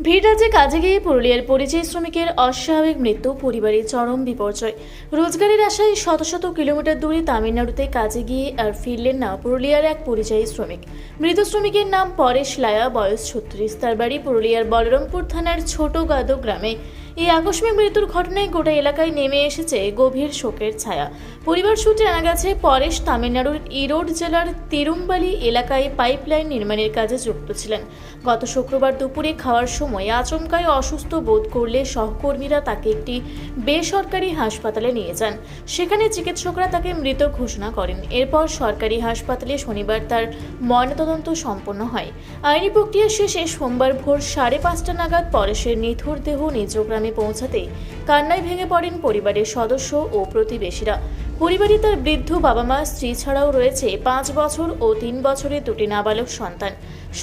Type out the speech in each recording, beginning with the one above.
ভিড়রাজ্যে কাজে গিয়ে পুরুলিয়ার পরিযায়ী শ্রমিকের অস্বাভাবিক মৃত্যু পরিবারের চরম বিপর্যয়। রোজগারের আশায় শত শত কিলোমিটার দূরে তামিলনাড়ুতে কাজে গিয়ে আর ফিরলেন না পুরুলিয়ার এক পরিযায়ী শ্রমিক। মৃত শ্রমিকের নাম পরেশ লায়া, বয়স 36। তার বাড়ি পুরুলিয়ার বলরামপুর থানার ছোট গাদো গ্রামে। এই আকস্মিক মৃত্যুর ঘটনায় গোটা এলাকায় নেমে এসেছে গভীর শোকের ছায়া। পরিবার সূত্রে জানা গেছে, পরেশ তামিলনাড়ুর ইরোড জেলার তিরুম্বালি এলাকায় পাইপলাইন নির্মাণের কাজে যুক্ত ছিলেন। গত শুক্রবার দুপুরে খাওয়ার সময় আচমকায় অসুস্থ বোধ করলে সহকর্মীরা তাকে একটি বেসরকারি হাসপাতালে নিয়ে যান। সেখানে চিকিৎসকরা তাকে মৃত ঘোষণা করেন। এরপর সরকারি হাসপাতালে শনিবার তার ময়নাতদন্ত সম্পন্ন হয়। আইনি প্রক্রিয়া শেষে সোমবার ভোর 5:30 নাগাদ পরেশের নিথর দেহ নিজ গ্রামে পৌঁছাতেই কান্নায় ভেঙে পড়েন পরিবারের সদস্য ও প্রতিবেশীরা। পরিবারে তার বৃদ্ধ বাবা মা, স্ত্রী ছাড়াও রয়েছে 5 বছর ও 3 বছরের দুটি নাবালক সন্তান।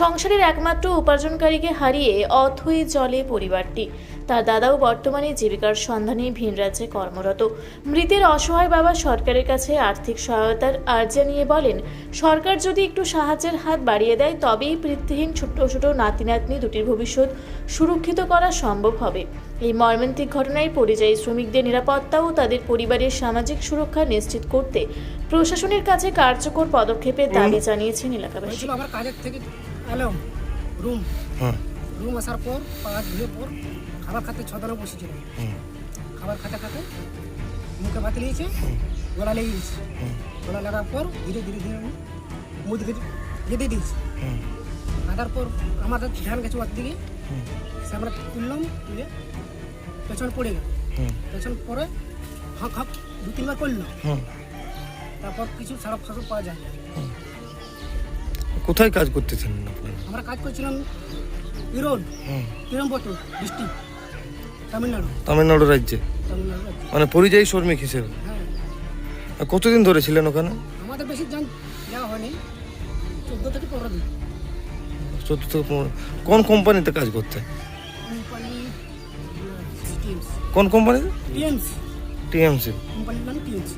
সংসারের একমাত্র উপার্জনকারীকে হারিয়ে অথই জলে পরিবারটি। তার দাদাও বর্তমানে জীবিকার সন্ধানে ভিন রাজ্যে কর্মরত। মৃতের অসহায় বাবা সরকারের কাছে আর্থিক সহায়তার আর্জি নিয়ে বলেন, সরকার যদি একটু সাহায্যের হাত বাড়িয়ে দেয় তবেই পিতৃহীন ছোট ছোট নাতি নাতনি দুটির ভবিষ্যৎ সুরক্ষিত করা সম্ভব হবে। এই মর্মান্তিক ঘটনায় পরিযায়ী শ্রমিকদের নিরাপত্তা ও তাদের পরিবারের সামাজিক সুরক্ষা নিশ্চিত করতে প্রশাসনের কাছে কার্যকর পদক্ষেপের দাবি জানিয়েছেন এলাকাবাসী। আমার কাজের থেকে এলাম রুম আসার পর পাঁচ ধুয়ে পর খাবার খাতে 6 জনে বসেছিল। খাবার খাতে খাতে মুখে ভাত নিয়েছে, গলা লেগে গেছে। গলা লাগার পর ধীরে ধীরে ধীরে মুখ গেঁদে দিয়েছে। কাটার পর আমাদের ধ্যান গেছে ওর দিকে, সে আমরা তুললাম, তুলে পেছন পড়ে গেল। পেছন পরে হক হক 2-3 বার করলো। তারপর কিছু সারা ফাঁসও পাওয়া যায়। কোথায় কাজ করতেছেন আপনারা? আমরা কাজ করছিলাম ইরোড তিরুম্বতূর ডিস্ট্রিক্ট, তামিলনাড়ু রাজ্যে, মানে পরিযায়ী শ্রমিক হিসেবে। হ্যাঁ। কতদিন ধরে ছিলেন ওখানে? আমাদের বেশি যাওয়া হয়নি, 14 থেকে 15 দিন। 14 থেকে 15। কোন কোম্পানিতে কাজ করতেন? কোম্পানি কোন কোম্পানিতে? TMC TMC. কোম্পানির নাম টিএমসি।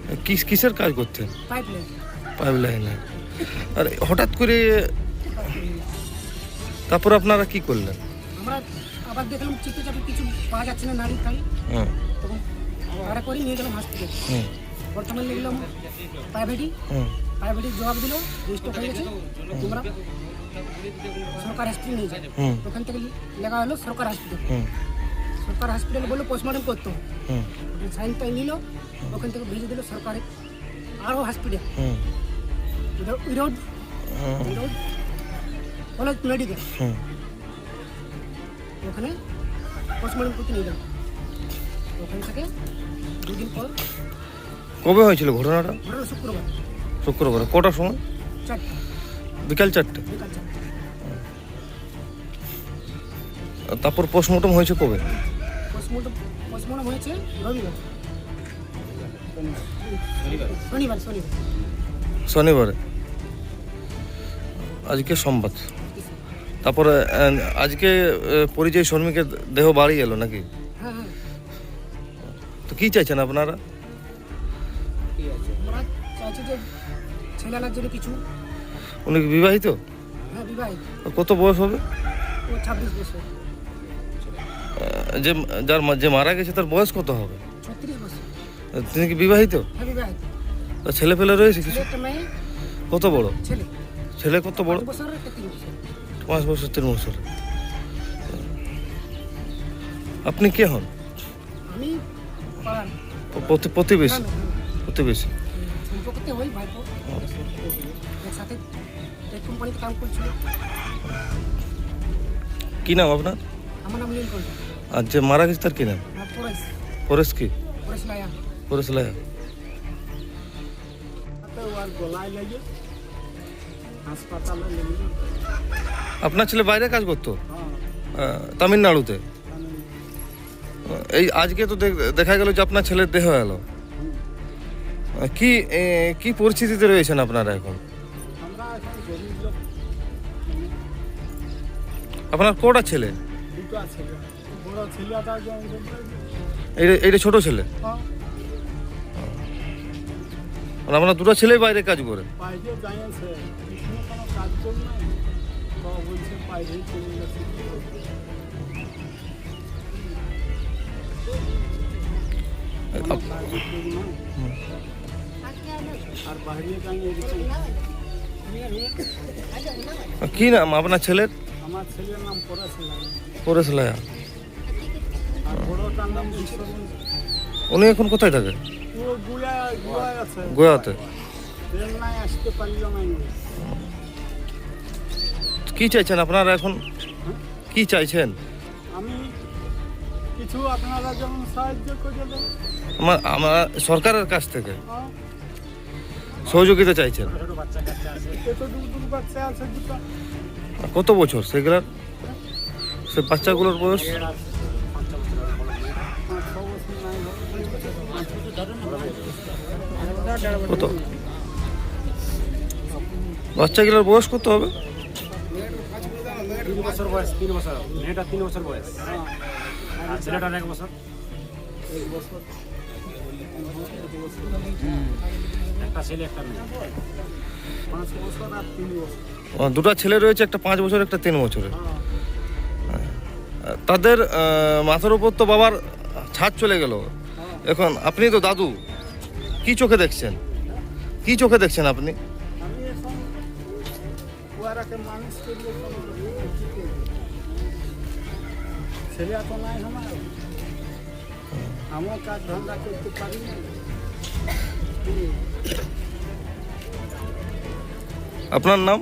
কিসের কাজ করতেন? পাইপলাইন। পাইপলাইনে। আর হঠাৎ করে তারপর আপনারা কি করলেন? আমরা আবার দেখলাম চিত্তে চাপে কিছু পাওয়া যাচ্ছে না, নারী খাই। তখন ভাড়া করে নিয়ে গেলাম হসপিটাল। বর্তমানে লিখলাম প্রাইভেটই জবাব দিল, রেজিস্টার হয়ে গেছে। তোমরা সরকার হসপিটাল নিয়ে যাও। ওখান থেকে লেখা হলো সরকার হসপিটাল। সরকার হসপিটাল বললো পোস্টমর্টম করতে হবে। সাইনটা নিল, ওখান থেকে ভেজে দিল সরকারি আরও হসপিটাল, ইরোড কলেজ মেডিকেল। ওখানে পোস্টমর্টম করতে নিয়ে গেল। ওখান থেকে 2 দিন পর। কবে হয়েছিল ঘটনাটা? শুক্রবার। শুক্রবার কটার সময়? 4টা, বিকাল 4টে। বিকাল 4টা। তারপর পোস্টমর্টম হয়েছে কবে? পোস্টমর্টম হয়েছে রবিবার, শনিবার। শনিবারে। আজকে সোমবার। তারপরে আজকে পরিযায়ী শ্রমিকের দেহ বাড়ি এলো নাকি? হ্যাঁ। তো কি চাইছেন আপনারা? আমরা চাইছি যে ছেলেলার জন্য কিছু। উনি কি বিবাহিত? হ্যাঁ, বিবাহিত। কত বয়স হবে? ও 26 বছর। যে মারা গেছে তার বয়স কত হবে? 36 বছর। তিনি কি বিবাহিত? হ্যাঁ, বিবাহিত। ছেলে পেলে রয়েছে কিছু? একটা মেয়ে। কত বড় ছেলে? কত বড়? 5 বছর, একটা 3 বছর। 5 বছর 3 বছর। আপনি কে হন? আমি পাড়ার প্রতিবেশী। না, প্রতিবেশী। সম্পর্কতে হই ভাইপো। একসাথে এক কোম্পানিতে কাম করছিল। কি নাম আপনার? আমার নাম নীলকণ্ঠ। আর যে মারা গেছে তার কি নাম? পরেশ কি? পরেশ লায়া। পরেশ লায়া। গলায় লেগে হাসপাতালে নিয়ে গেল। আপনার ছেলে বাইরে কাজ করতো তামিলনাড়ুতে? এই আজকে তো দেখা গেল যে আপনার ছেলের দেহ এলো। কি পরিস্থিতিতে রয়েছেন আপনারা এখন? আমরা এখন গরিব লোক। আপনার কটা ছেলে? 2টা ছেলে। বড় ছেলেটা এইটা ছোট ছেলে? মানে আপনার 2টা ছেলেই বাইরে কাজ করে? বাইরে যাইছে, কোনো কাজ করে না, বলছে বাইরে চলে গেছে। আপ- আর বাইরে যাইয়ে কি নাম আপনার ছেলের? আমার ছেলের নাম পড়াশোনা পরেশ লায়া। আর বড়টার নাম বিশ্বরঞ্জন। উনি এখন কোথায় থাকে? ও গুয়ায় আছে, গোয়াতে। চেন্নাই আসতে পারল না। কি চাইছেন আপনারা এখন? কি চাইছেন? আমি কিছু আপনারা যেমন সাহায্য করে দেন, আমার সরকারের কাছ থেকে হ্যাঁ? সহযোগিতা চাইছেন। এতটুকু বাচ্চা আছে দুটো, কত বছর সেগুলার? সে বাচ্চাগুলোর বয়স 5-6 বছর নাই হোক। কত? বাচ্চাগুলোর বয়স কত হবে? 3 বছর বয়স, 3 বছর, মেয়েটা 3 বছর বয়স, আর ছেলেটার 1 বছর। একটা ছেলে একটা মেয়ে, 5 বছর আর 3 বছর। দুটো ছেলে রয়েছে, একটা 5 বছর, একটা 3 বছরের। তাদের মাথার উপর তো বাবার ছাদ চলে গেল। এখন আপনি তো দাদু, কি চোখে দেখছেন? কি চোখে দেখছেন আপনি? আমি এখন ওয়ারাকে মানুষ করিয়ে ছেলে তো নাই আমার, আমিও কাজ ধান্দা করতে পারি না। আপনার নাম?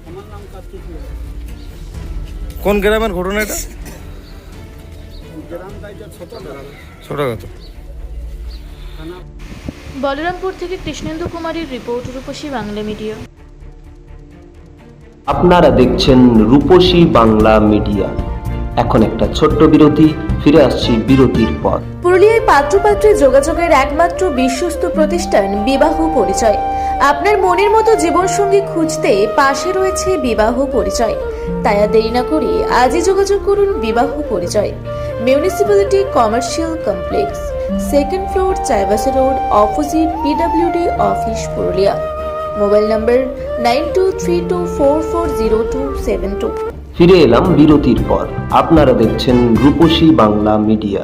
আমার নাম কার্তিক রায়। কোন গ্রামের ঘটনা এটা? গ্রাম দায়িত্ব ছোট গ্রাম, ছোটখাটো। থানা বলরামপুর থেকে কৃষ্ণেন্দু কুমারের রিপোর্ট, রূপসী বাংলা মিডিয়া। আপনারা দেখছেন রূপসী বাংলা মিডিয়া। এখন একটা ছোট্ট বিরতি, ফিরে আসছি বিরতির পর। পুরুলিয়ায় পাত্রপাত্রী যোগাযোগের একমাত্র বিশ্বস্ত প্রতিষ্ঠান বিবাহ পরিচয়। আপনার মনের মতো জীবনসঙ্গী খুঁজতে পাশে রয়েছে বিবাহ পরিচয়। তাই আর দেরি না করে আজই যোগাযোগ করুন বিবাহ পরিচয়। Municipality commercial complex, 2nd floor, Chaibasa road, opposite PWD office, Purulia. Mobile নম্বর 9232440272। ফিরে এলাম বিরতির পর। আপনারা দেখছেন রূপসী বাংলা মিডিয়া।